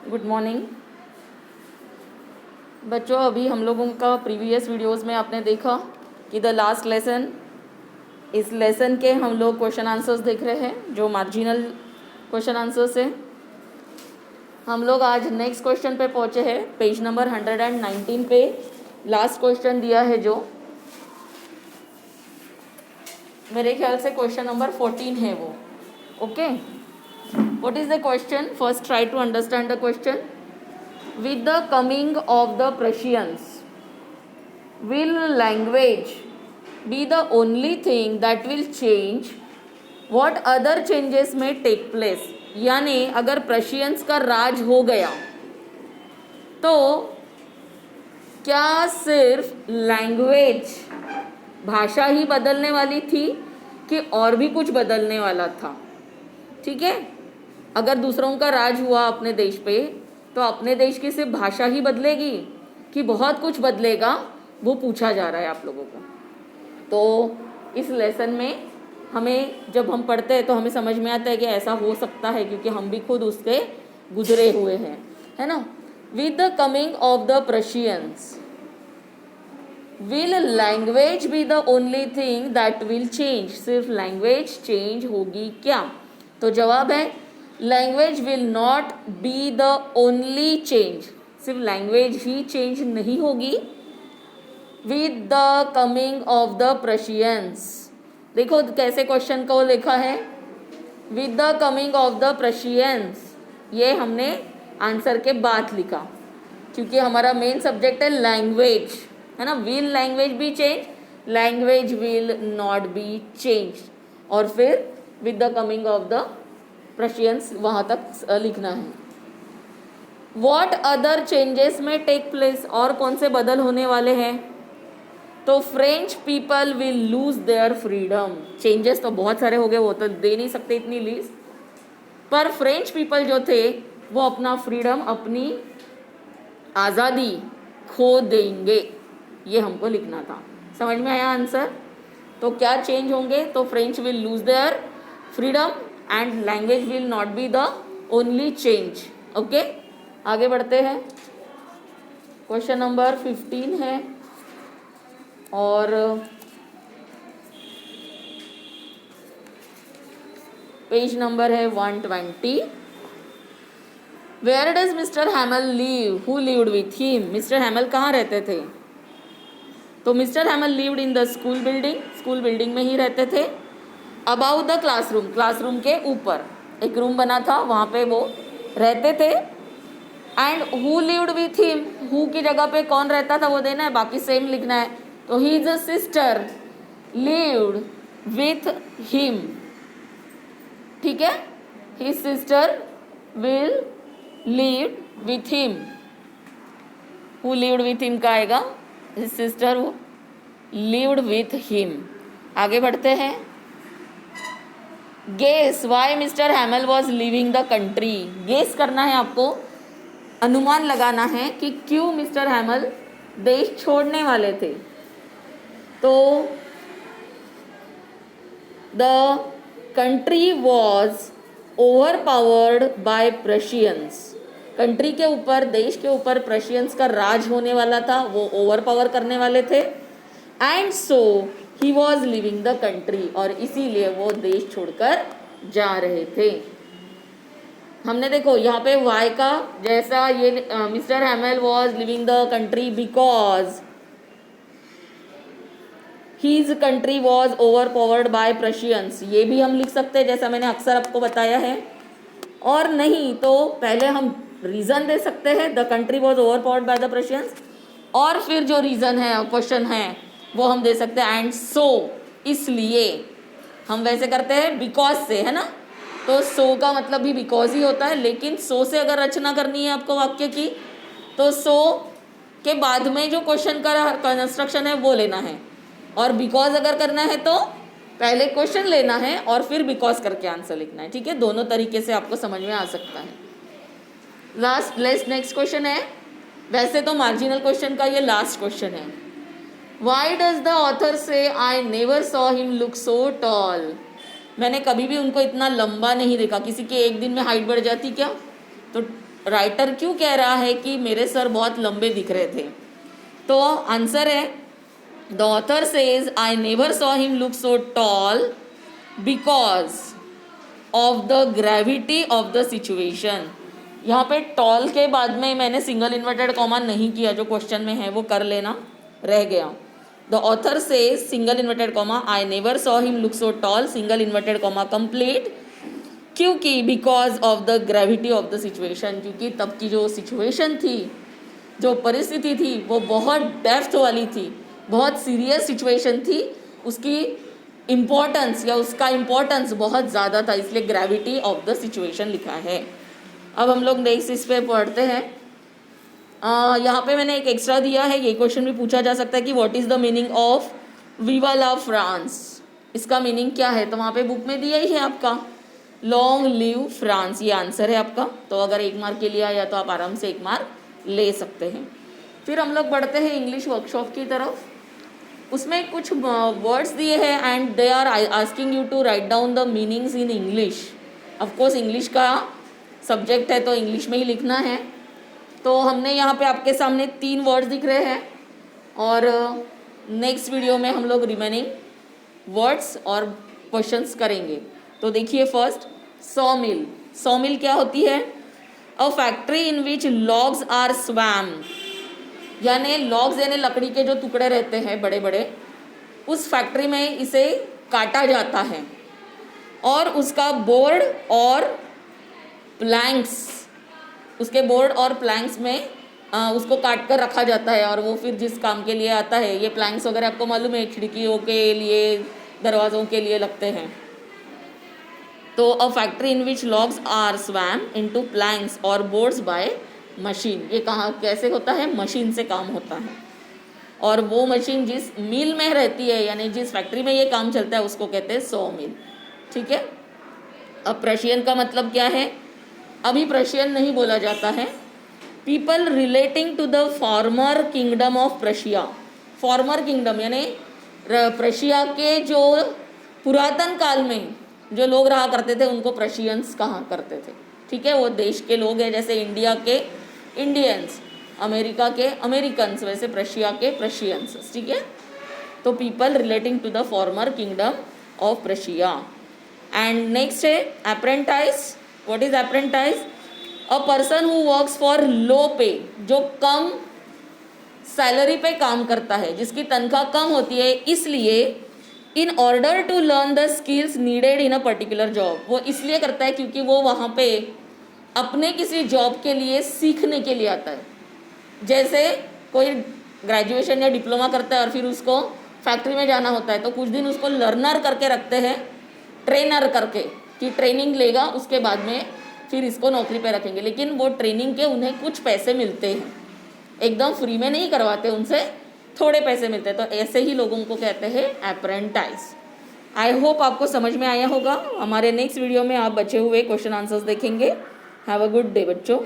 Good morning बच्चों। अभी हम लोगों का प्रीवियस वीडियोस में आपने देखा कि द लास्ट लेसन, इस लेसन के हम लोग क्वेश्चन आंसर्स देख रहे हैं जो मार्जिनल क्वेश्चन आंसर्स है। हम लोग आज नेक्स्ट क्वेश्चन पे पहुँचे हैं, पेज नंबर 119 पे लास्ट क्वेश्चन दिया है जो मेरे ख्याल से क्वेश्चन नंबर 14 है वो। Okay, what is the question? First try to understand the question. With the coming of the Prussians, will language be the only thing that will change? What other changes may take place? यानी अगर Prussians का राज हो गया तो क्या सिर्फ language, भाषा ही बदलने वाली थी कि और भी कुछ बदलने वाला था? ठीक है, अगर दूसरों का राज हुआ अपने देश पे तो अपने देश की सिर्फ भाषा ही बदलेगी कि बहुत कुछ बदलेगा, वो पूछा जा रहा है आप लोगों को। तो इस लेसन में हमें जब हम पढ़ते हैं तो हमें समझ में आता है कि ऐसा हो सकता है क्योंकि हम भी खुद उसके गुजरे हुए हैं, है ना। With the coming of the Prussians will language be the only thing that will change? सिर्फ लैंग्वेज चेंज होगी क्या? तो जवाब है language will not be the only change. सिर्फ लैंग्वेज ही चेंज नहीं होगी with the coming of the Prussians. देखो कैसे क्वेश्चन को लिखा है, with the coming of the Prussians. ये हमने आंसर के बाद लिखा क्योंकि हमारा मेन सब्जेक्ट है लैंग्वेज, है ना। Will language B change? Language will not be change. और फिर with the coming of the Prussians वहाँ तक लिखना है। वॉट अदर चेंजेस में टेक प्लेस? और कौन से बदल होने वाले हैं? तो French people will lose their freedom. Changes तो बहुत सारे हो गए, वो तो दे नहीं सकते इतनी लिस्ट, पर फ्रेंच पीपल जो थे वो अपना फ्रीडम, अपनी आज़ादी खो देंगे। ये हमको लिखना था। समझ में आया आंसर? तो क्या चेंज होंगे? तो French will lose their freedom and language will not be the only change. Okay, आगे बढ़ते हैं। क्वेश्चन नंबर 15 है और पेज नंबर है 120। Where does mister Hamel leave? Who lived with him? Mister Hamel कहाँ रहते थे? तो mister Hamel lived in the school building. School building में ही रहते थे। अबाउट द क्लासरूम, क्लासरूम के ऊपर एक रूम बना था, वहाँ पे वो रहते थे। And who lived with him, who की जगह पे कौन रहता था वो देना है, बाकी सेम लिखना है। तो his a sister lived with him. ठीक है, his sister will live with him. Who lived with him का आएगा his sister lived with him. आगे बढ़ते हैं। Guess why mister Hamel was living the country. Guess करना है आपको, अनुमान लगाना है कि क्यों मिस्टर हैमल देश छोड़ने वाले थे। तो the country was overpowered by Prussians. Country के ऊपर, देश के ऊपर प्रशियंस का राज होने वाला था, वो ओवर पावर करने वाले थे। And so he was living the country, और इसीलिए वो देश छोड़कर जा रहे थे। हमने देखो यहाँ पे वाई का जैसा ये mister Hamel was living the country because his country was overpowered by Prussians. ये भी हम लिख सकते हैं जैसा मैंने अक्सर आपको बताया है। और नहीं तो पहले हम रीज़न दे सकते हैं, the country was overpowered by the Prussians, और फिर जो रीज़न है, क्वेश्चन है, वो हम दे सकते हैं एंड सो, इसलिए। हम वैसे करते हैं बिकॉज से, है ना। तो सो का मतलब भी बिकॉज ही होता है, लेकिन सो से अगर रचना करनी है आपको वाक्य की तो सो के बाद में जो क्वेश्चन का कंस्ट्रक्शन है वो लेना है, और बिकॉज अगर करना है तो पहले क्वेश्चन लेना है और फिर बिकॉज करके आंसर लिखना है। ठीक है, दोनों तरीके से आपको समझ में आ सकता है। नेक्स्ट क्वेश्चन है, वैसे तो मार्जिनल क्वेश्चन का ये लास्ट क्वेश्चन है। वाई डज द ऑथर से आई never saw him look so toll? मैंने कभी भी उनको इतना लंबा नहीं देखा। किसी के एक दिन में हाइट बढ़ जाती क्या? तो राइटर क्यों कह रहा है कि मेरे सर बहुत लंबे दिख रहे थे? तो आंसर है, the author says I never saw him look so toll because of the gravity of the situation. यहाँ पे टॉल के बाद में मैंने सिंगल इन्वर्टेड कॉमा नहीं किया, जो क्वेश्चन में है वो कर लेना, रह गया। The author says single inverted comma I never saw him look so tall single inverted comma complete, क्योंकि because of the gravity of the situation, क्योंकि तब की जो सिचुएशन थी, जो परिस्थिति थी, वो बहुत डेप्थ वाली थी, बहुत सीरियस सिचुएशन थी, उसकी इम्पोर्टेंस या उसका इम्पोर्टेंस बहुत ज़्यादा था, इसलिए ग्रेविटी ऑफ द सिचुएशन लिखा है। अब हम लोग नेक्स्ट इस पे पढ़ते हैं। यहाँ पे मैंने एक एक्स्ट्रा दिया है, ये क्वेश्चन भी पूछा जा सकता है कि what is the meaning of विवा ला फ्रांस, इसका मीनिंग क्या है? तो वहाँ पे बुक में दिया ही है आपका, लॉन्ग लिव फ्रांस, ये आंसर है आपका। तो अगर 1 मार्क के लिए आया तो आप आराम से 1 मार्क ले सकते हैं। फिर हम लोग बढ़ते हैं इंग्लिश वर्कशॉप की तरफ। उसमें कुछ वर्ड्स दिए हैं and they are asking you to write down the meanings in English. Of course English का सब्जेक्ट है तो इंग्लिश में ही लिखना है। तो हमने यहाँ पे आपके सामने 3 वर्ड्स दिख रहे हैं और नेक्स्ट वीडियो में हम लोग रिमेनिंग वर्ड्स और क्वेश्चंस करेंगे। तो देखिए, first saw mill. Saw mill क्या होती है? A factory in which logs are sawn, यानी लॉग्स यानी लकड़ी के जो टुकड़े रहते हैं बड़े बड़े, उस फैक्ट्री में इसे काटा जाता है और उसका बोर्ड और प्लैंक्स, उसके बोर्ड और प्लैंक्स में उसको काट कर रखा जाता है और वो फिर जिस काम के लिए आता है, ये प्लैंक्स वगैरह आपको मालूम है, खिड़कियों के लिए, दरवाज़ों के लिए लगते हैं। तो a factory in which logs are sawn into planks और बोर्ड्स बाय मशीन, ये कहाँ कैसे होता है? मशीन से काम होता है। और वो मशीन जिस मिल में रहती है, यानी जिस फैक्ट्री में ये काम चलता है, उसको कहते हैं सॉ मिल। ठीक है। अब प्रशियन का मतलब क्या है? अभी प्रशियन नहीं बोला जाता है। People relating to the former kingdom of Prussia. Former kingdom यानी प्रशिया के जो पुरातन काल में जो लोग रहा करते थे, उनको प्रशियंस कहा करते थे। ठीक है, वो देश के लोग हैं, जैसे इंडिया के इंडियंस, अमेरिका के अमेरिकन्स, वैसे प्रशिया के प्रशियंस। ठीक है। तो people relating to the former kingdom of Prussia. And next है apprentice. What is apprentice? A person who works for low pay, जो कम सैलरी पे काम करता है, जिसकी तनख्वाह कम होती है, इसलिए in order to learn the skills needed in a particular job, वो इसलिए करता है क्योंकि वो वहाँ पे अपने किसी जॉब के लिए सीखने के लिए आता है। जैसे कोई ग्रेजुएशन या डिप्लोमा करता है और फिर उसको फैक्ट्री में जाना होता है, तो कुछ दिन उसको लर्नर करके रखते हैं, ट्रेनर करके, कि ट्रेनिंग लेगा, उसके बाद में फिर इसको नौकरी पे रखेंगे। लेकिन वो ट्रेनिंग के उन्हें कुछ पैसे मिलते हैं, एकदम फ्री में नहीं करवाते, उनसे थोड़े पैसे मिलते हैं। तो ऐसे ही लोगों को कहते हैं अप्रेंटाइज। आई होप आपको समझ में आया होगा। हमारे नेक्स्ट वीडियो में आप बचे हुए क्वेश्चन आंसर्स देखेंगे। हैव अ गुड डे बच्चों।